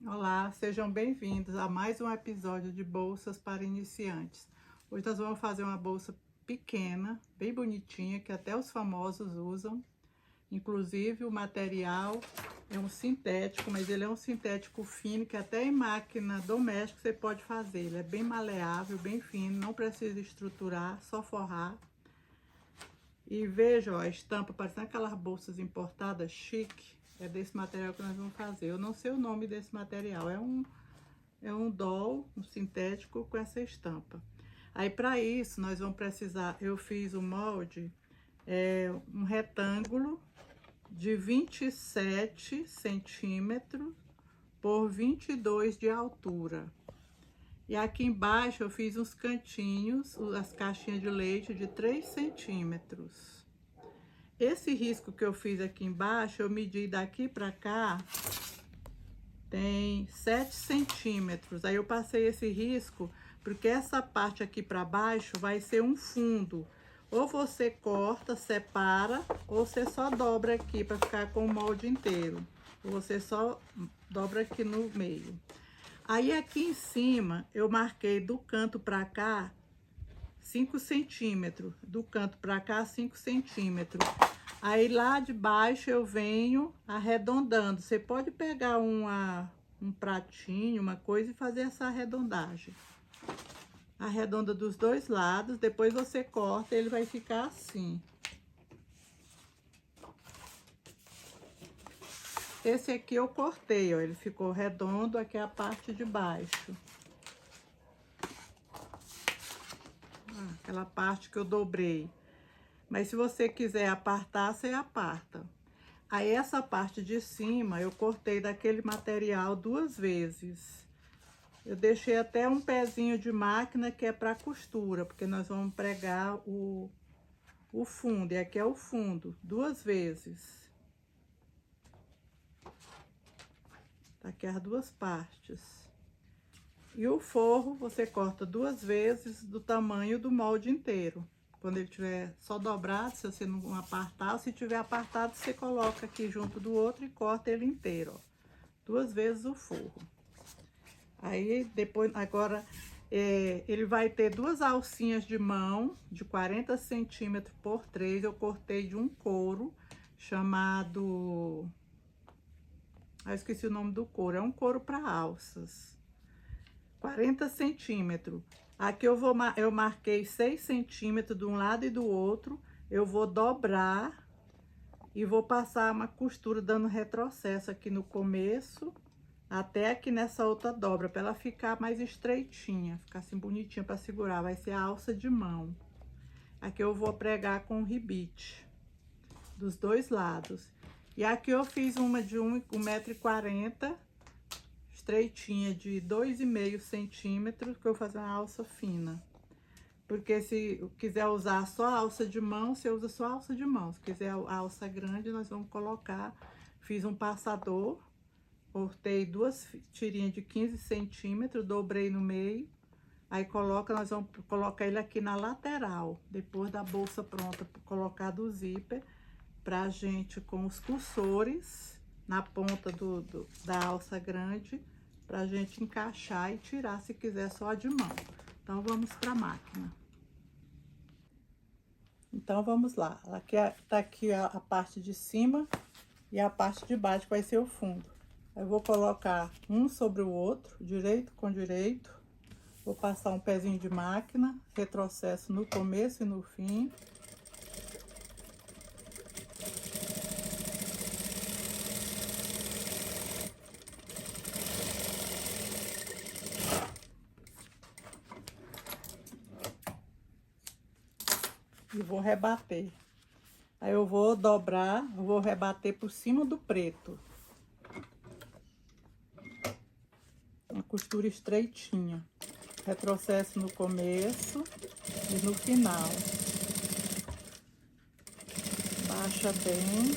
Olá, sejam bem-vindos a mais um episódio de bolsas para iniciantes. Hoje nós vamos fazer uma bolsa pequena, bem bonitinha, que até os famosos usam. Inclusive o material é um sintético, mas ele é um sintético fino, que até em máquina doméstica você pode fazer. Ele é bem maleável, bem fino, não precisa estruturar, só forrar. E veja, ó, a estampa parecendo aquelas bolsas importadas chique. É desse material que nós vamos fazer. Eu não sei o nome desse material. É um doll, um sintético com essa estampa. Aí, para isso, nós vamos precisar... Eu fiz o molde, um retângulo de 27 centímetros por 22 de altura. E aqui embaixo eu fiz uns cantinhos, as caixinhas de leite de 3 centímetros. Esse risco que eu fiz aqui embaixo, eu medi daqui pra cá, tem 7 centímetros. Aí eu passei esse risco, porque essa parte aqui pra baixo vai ser um fundo. Ou você corta, separa, ou você só dobra aqui pra ficar com o molde inteiro. Ou você só dobra aqui no meio. Aí aqui em cima, eu marquei do canto pra cá 5 centímetros. Do canto pra cá, 5 centímetros. Aí lá de baixo eu venho arredondando. Você pode pegar um pratinho, uma coisa e fazer essa arredondagem. Arredonda dos dois lados, depois você corta, ele vai ficar assim. Esse aqui eu cortei, ó, ele ficou redondo, aqui é a parte de baixo. Aquela parte que eu dobrei. Mas se você quiser apartar, você aparta. Aí essa parte de cima eu cortei daquele material 2 vezes. Eu deixei até um pezinho de máquina que é para costura, porque nós vamos pregar o fundo. E aqui é o fundo, 2 vezes. Tá aqui as 2 partes. E o forro você corta 2 vezes do tamanho do molde inteiro. Quando ele tiver só dobrado, se você não apartar, se tiver apartado, você coloca aqui junto do outro e corta ele inteiro, ó. 2 vezes o forro. Aí, depois, agora, ele vai ter 2 alcinhas de mão, de 40 centímetros por 3. Eu cortei de um couro chamado... Ah, esqueci o nome do couro. É um couro para alças. 40 centímetros. Aqui eu marquei 6 centímetros de um lado e do outro. Eu vou dobrar e vou passar uma costura dando retrocesso aqui no começo, até aqui nessa outra dobra, para ela ficar mais estreitinha, ficar assim bonitinha para segurar. Vai ser a alça de mão. Aqui eu vou pregar com ribite dos dois lados. E aqui eu fiz uma de 1,40 m, estreitinha, de 2,5 centímetros, que eu vou fazer uma alça fina. Porque se quiser usar só a alça de mão, você usa só a alça de mão. Se quiser a alça grande, nós vamos colocar... Fiz um passador, cortei 2 tirinhas de 15 centímetros, dobrei no meio. Aí nós vamos colocar ele aqui na lateral, depois da bolsa pronta, colocar do zíper, pra gente, com os cursores, na ponta da alça grande, pra gente encaixar e tirar, se quiser, só de mão. Então, vamos pra máquina. Então, vamos lá. Aqui tá aqui a parte de cima e a parte de baixo, que vai ser o fundo. Eu vou colocar um sobre o outro, direito com direito. Vou passar um pezinho de máquina, retrocesso no começo e no fim. E vou rebater. Aí eu vou dobrar, eu vou rebater por cima do preto. Uma costura estreitinha. Retrocesso no começo e no final. Baixa bem.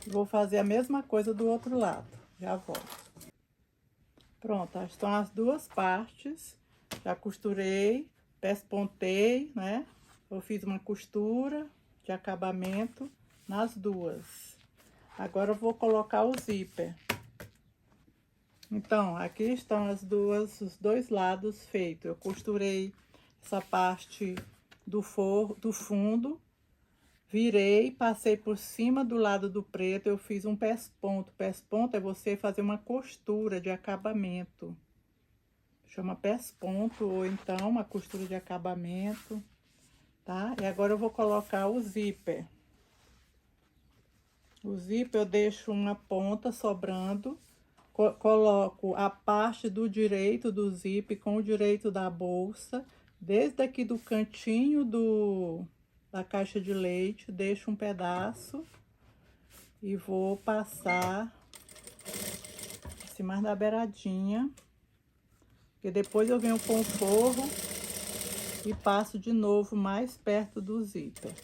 Vou fazer a mesma coisa do outro lado. Já volto. Pronto, estão as 2 partes. Já costurei, pespontei, né? Eu fiz uma costura de acabamento, nas duas. Agora eu vou colocar o zíper. Então, aqui estão os dois lados feitos. Eu costurei essa parte do forro, do fundo, virei, passei por cima do lado do preto, eu fiz um pés-ponto. Pés-ponto é você fazer uma costura de acabamento. Chama pés-ponto ou então uma costura de acabamento, tá? E agora eu vou colocar o zíper. O zíper eu deixo uma ponta sobrando. Coloco a parte do direito do zíper com o direito da bolsa, desde aqui do cantinho da caixa de leite, deixo um pedaço e vou passar assim mais na beiradinha, porque depois eu venho com o forro e passo de novo mais perto do zíper.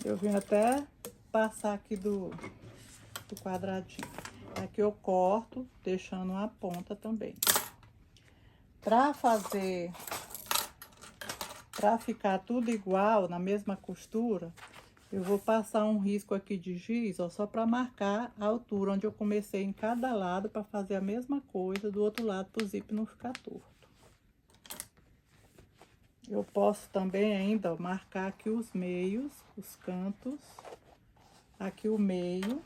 Eu vim até passar aqui do quadradinho. Aqui eu corto, deixando uma ponta também. Pra ficar tudo igual, na mesma costura, eu vou passar um risco aqui de giz, ó, só pra marcar a altura onde eu comecei em cada lado, pra fazer a mesma coisa do outro lado, pro zíper não ficar torto. Eu posso também ainda, ó, marcar aqui os meios, os cantos. Aqui o meio,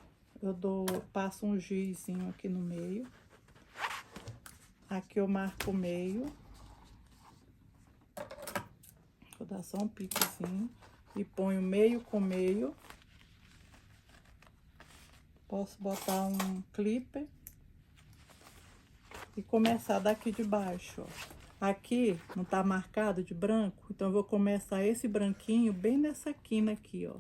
passo um gizinho aqui no meio. Aqui eu marco o meio. Vou dar só um piquezinho. E ponho meio com meio. Posso botar um clipper. E começar daqui de baixo, ó. Aqui não tá marcado de branco, então eu vou começar esse branquinho bem nessa quina aqui, ó.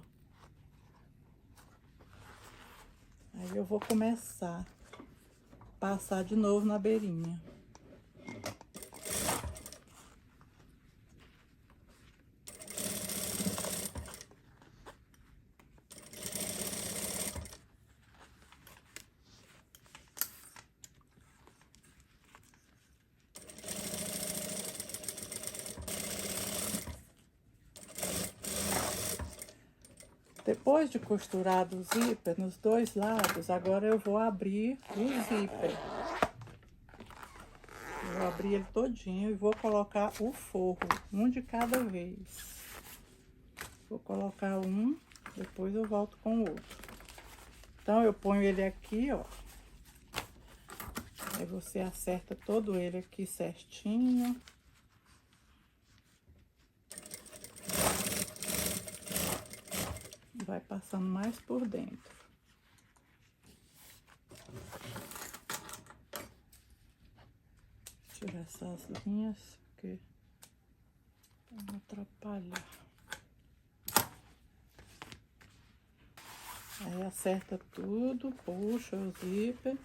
Aí eu vou começar a passar de novo na beirinha. Depois de costurado o zíper nos dois lados, agora eu vou abrir o zíper. Eu vou abrir ele todinho e vou colocar o forro, um de cada vez. Vou colocar um, depois eu volto com o outro. Então, eu ponho ele aqui, ó. Aí você acerta todo ele aqui certinho. Vai passando mais por dentro. Tirar essas linhas, porque não atrapalhar. Aí acerta tudo, puxa o zíper.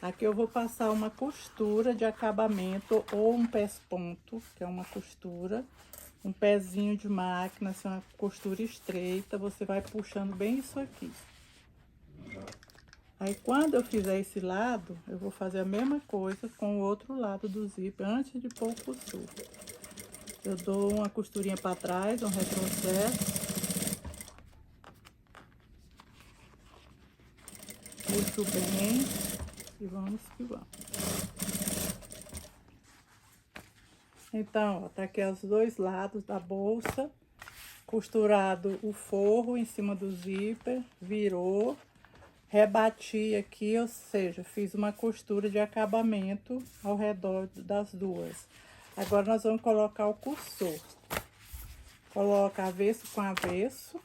Aqui eu vou passar uma costura de acabamento ou um pés-ponto, que é uma costura. Um pezinho de máquina, assim, uma costura estreita, você vai puxando bem isso aqui. Aí, quando eu fizer esse lado, eu vou fazer a mesma coisa com o outro lado do zíper, antes de pôr o costura. Eu dou uma costurinha para trás, um retrocesso. Puxo bem e vamos que vamos. Então, ó, tá aqui os dois lados da bolsa, costurado o forro em cima do zíper, virou, rebati aqui, ou seja, fiz uma costura de acabamento ao redor das duas. Agora, nós vamos colocar o cursor. Coloca avesso com avesso.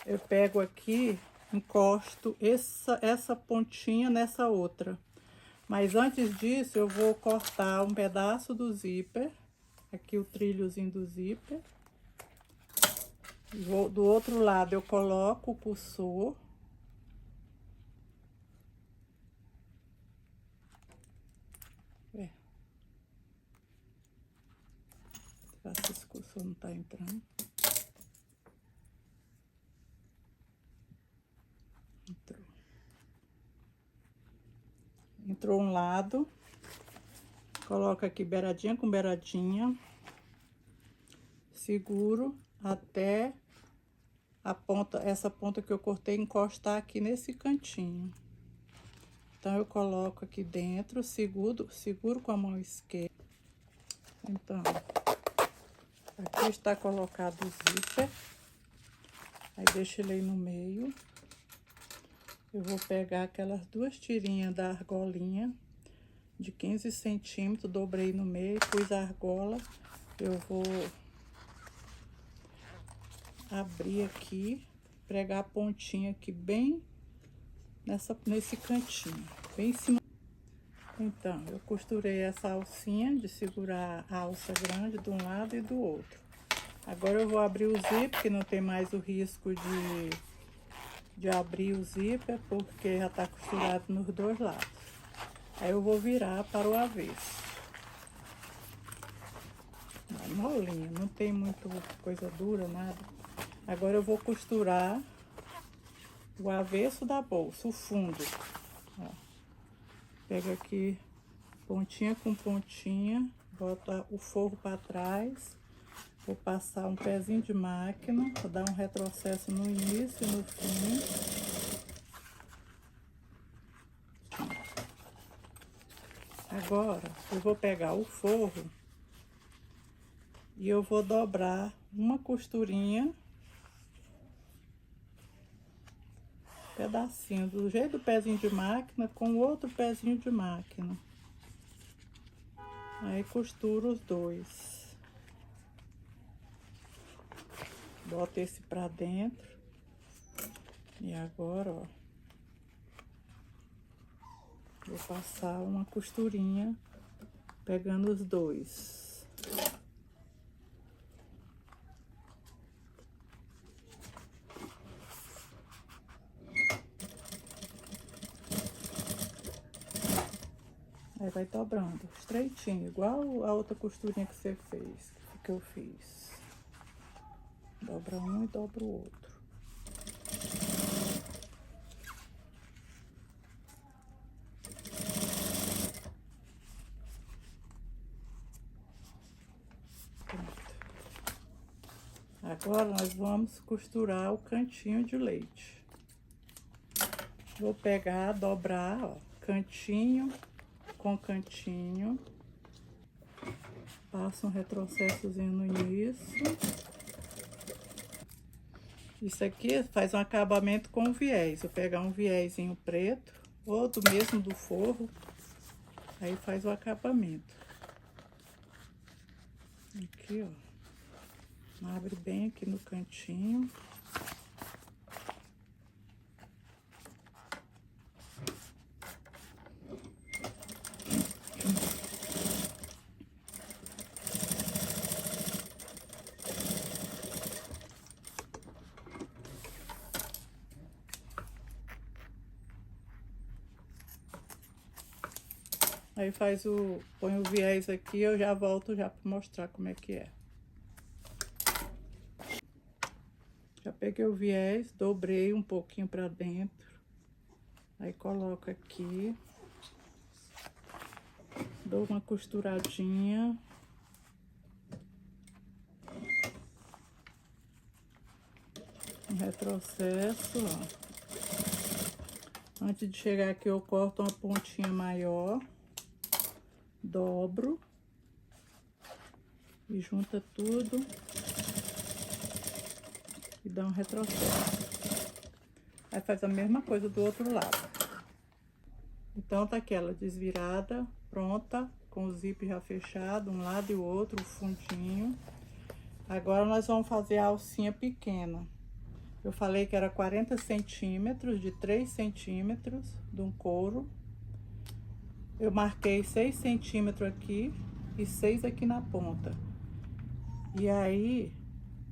Eu pego aqui, encosto essa pontinha nessa outra. Mas antes disso, eu vou cortar um pedaço do zíper, aqui o trilhozinho do zíper. Do outro lado, eu coloco o cursor só não tá entrando. Entrou um lado, coloca aqui beiradinha com beiradinha, seguro até a ponta, essa ponta que eu cortei encostar aqui nesse cantinho. Então eu coloco aqui dentro, seguro com a mão esquerda. Então, aqui está colocado o zíper, aí deixo ele aí no meio. Eu vou pegar aquelas 2 tirinhas da argolinha de 15 centímetros, dobrei no meio, pus a argola. Eu vou abrir aqui, pregar a pontinha aqui bem nesse cantinho, bem em cima. Então, eu costurei essa alcinha de segurar a alça grande de um lado e do outro. Agora eu vou abrir o zíper, que não tem mais o risco de abrir o zíper, porque já tá costurado nos 2 lados. Aí eu vou virar para o avesso. Molinho, não tem muito coisa dura, nada. Agora eu vou costurar o avesso da bolsa, o fundo. Ó. Pega aqui pontinha com pontinha, bota o forro para trás. Vou passar um pezinho de máquina, vou dar um retrocesso no início e no fim. Agora, eu vou pegar o forro e eu vou dobrar uma costurinha, pedacinho, do jeito do pezinho de máquina com o outro pezinho de máquina. Aí costuro os 2. Boto esse pra dentro. E agora, ó, vou passar uma costurinha pegando os 2. Aí vai dobrando estreitinho, igual a outra costurinha que você fez, que eu fiz. Dobra um e dobra o outro. Pronto. Agora nós vamos costurar o cantinho de leite. Vou pegar, dobrar, ó, cantinho com cantinho. Passo um retrocessozinho no início. Isso aqui faz um acabamento com viés. Eu pegar um viésinho preto, ou do mesmo do forro, aí faz o acabamento. Aqui, ó. Abre bem aqui no cantinho. Aí põe o viés aqui, eu já volto já para mostrar como é que é. Já peguei o viés, dobrei um pouquinho para dentro. Aí coloco aqui. Dou uma costuradinha. Um retrocesso, ó. Antes de chegar aqui, eu corto uma pontinha maior. Dobro e junta tudo e dá um retrocesso. Aí faz a mesma coisa do outro lado. Então tá aqui ela desvirada, pronta, com o zíper já fechado, um lado e o outro, o fundinho. Agora nós vamos fazer a alcinha pequena. Eu falei que era 40 centímetros, de 3 centímetros de um couro. Eu marquei 6 centímetros aqui e 6 aqui na ponta. E aí,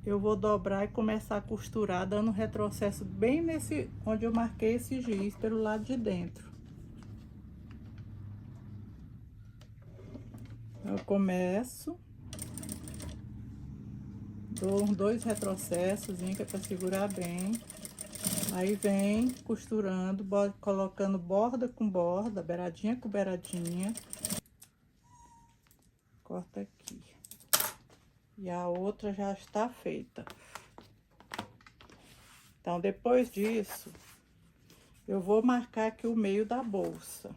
eu vou dobrar e começar a costurar, dando retrocesso bem nesse, onde eu marquei esse giz, pelo lado de dentro. Eu começo. Dou uns 2 retrocessos, que é para segurar bem. Aí vem costurando, colocando borda com borda, beiradinha com beiradinha. Corta aqui. E a outra já está feita. Então, depois disso, eu vou marcar aqui o meio da bolsa.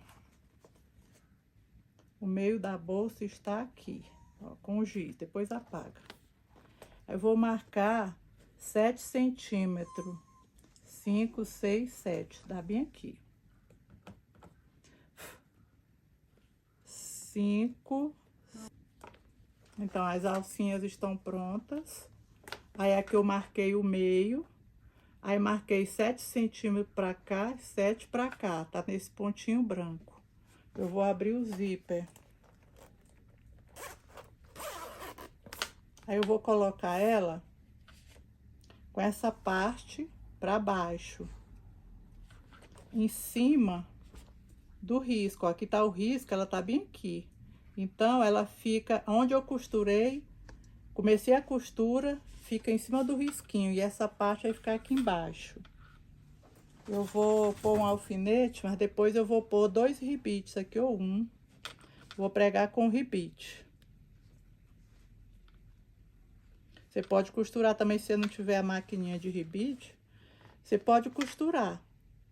O meio da bolsa está aqui, ó, com o giz, depois apaga. Eu vou marcar 7 centímetros, 5, 6, 7, dá bem aqui. 5. Então, as alcinhas estão prontas. Aí, aqui eu marquei o meio. Aí, marquei 7 centímetros pra cá, 7 pra cá, tá nesse pontinho branco. Eu vou abrir o zíper. Aí, eu vou colocar ela com essa parte pra baixo, em cima do risco. Ó, aqui tá o risco, ela tá bem aqui. Então, ela fica onde eu costurei, comecei a costura, fica em cima do risquinho. E essa parte vai ficar aqui embaixo. Eu vou pôr um alfinete, mas depois eu vou pôr 2 ribites aqui, ou um. Vou pregar com ribite. Você pode costurar também, se você não tiver a maquininha de ribite. Você pode costurar.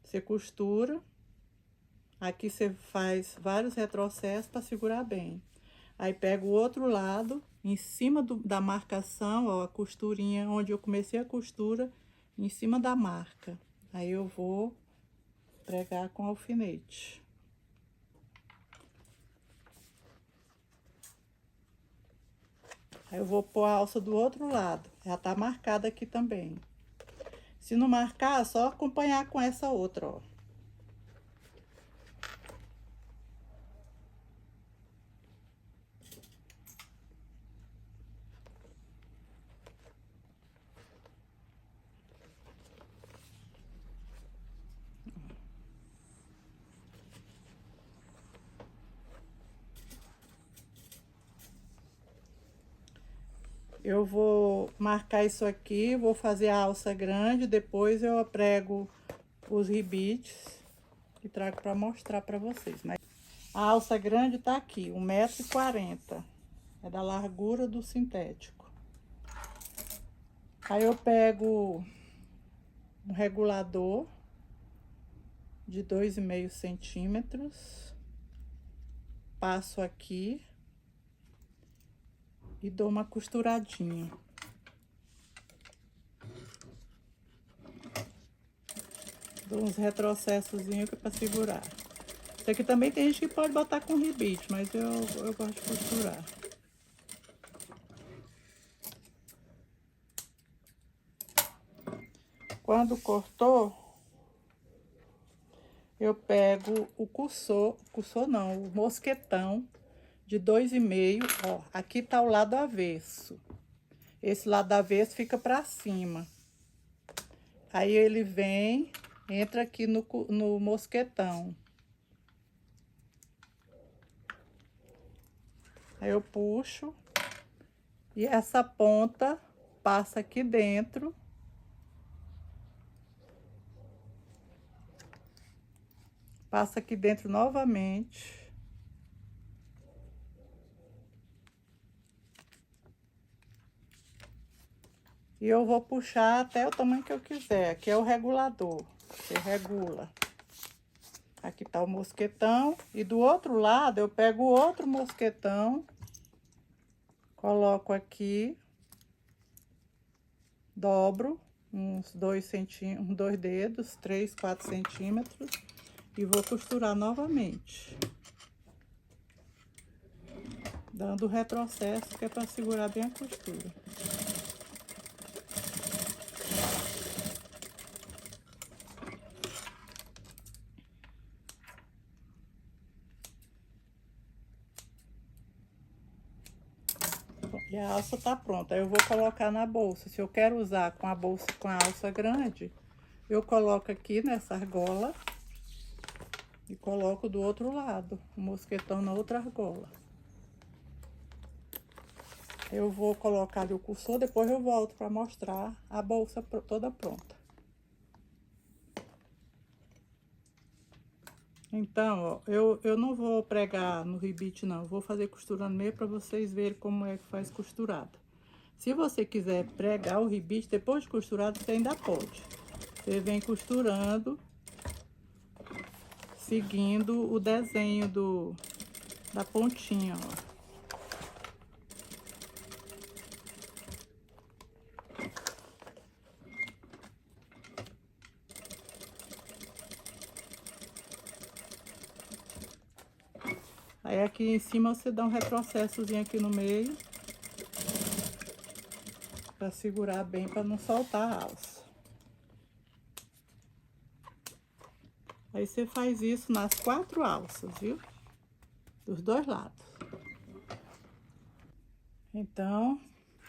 Você costura. Aqui você faz vários retrocessos para segurar bem. Aí pega o outro lado, em cima da marcação, ó, a costurinha onde eu comecei a costura, em cima da marca. Aí eu vou pregar com alfinete. Aí eu vou pôr a alça do outro lado, já tá marcada aqui também. Se não marcar, é só acompanhar com essa outra, ó. Eu vou marcar isso aqui, vou fazer a alça grande, depois eu prego os ribites e trago para mostrar para vocês. Mas a alça grande tá aqui, 1,40 m, é da largura do sintético. Aí eu pego um regulador de 2,5 centímetros, passo aqui e dou uma costuradinha. Dou uns retrocessozinhos para segurar. Isso aqui também tem gente que pode botar com ribite, mas eu gosto de costurar. Quando cortou, eu pego o cursor não, o mosquetão de 2,5, ó, aqui tá o lado avesso. Esse lado avesso fica pra cima. Aí ele vem, entra aqui no mosquetão. Aí eu puxo e essa ponta passa aqui dentro. Passa aqui dentro novamente. E eu vou puxar até o tamanho que eu quiser. Aqui é o regulador. Você regula. Aqui tá o mosquetão. E do outro lado, eu pego o outro mosquetão. Coloco aqui. Dobro uns 2 centímetros, 2 dedos, 3, 4 centímetros. E vou costurar novamente. Dando retrocesso, que é para segurar bem a costura. E a alça tá pronta. Aí eu vou colocar na bolsa. Se eu quero usar com a bolsa com a alça grande, eu coloco aqui nessa argola e coloco do outro lado, o mosquetão na outra argola. Eu vou colocar ali o cursor, depois eu volto para mostrar a bolsa toda pronta. Então, ó, eu não vou pregar no ribite, não. Eu vou fazer costurando mesmo para vocês verem como é que faz costurado. Se você quiser pregar o ribite, depois de costurado, você ainda pode. Você vem costurando, seguindo o desenho da pontinha, ó. Aí aqui em cima você dá um retrocessozinho aqui no meio. Pra segurar bem, pra não soltar a alça. Aí você faz isso nas 4 alças, viu? Dos dois lados. Então,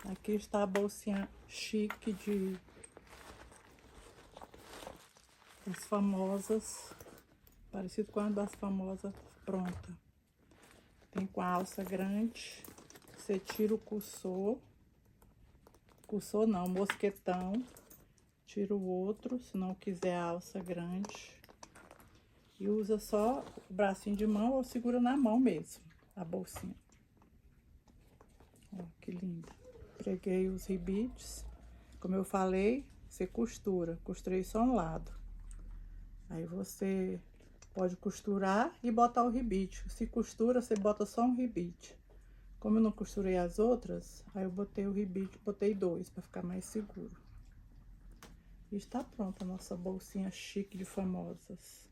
aqui está a bolsinha chique das famosas. Parecido com a das famosas pronta. Tem com a alça grande. Você tira o cursor. Cursor não, mosquetão. Tira o outro, se não quiser a alça grande. E usa só o bracinho de mão ou segura na mão mesmo, a bolsinha. Ó, que linda. Preguei os ribites. Como eu falei, você costura. Costurei só um lado. Aí você pode costurar e botar o ribite. Se costura, você bota só um ribite. Como eu não costurei as outras, aí eu botei o ribite, botei 2 para ficar mais seguro. E está pronta a nossa bolsinha chique de famosas.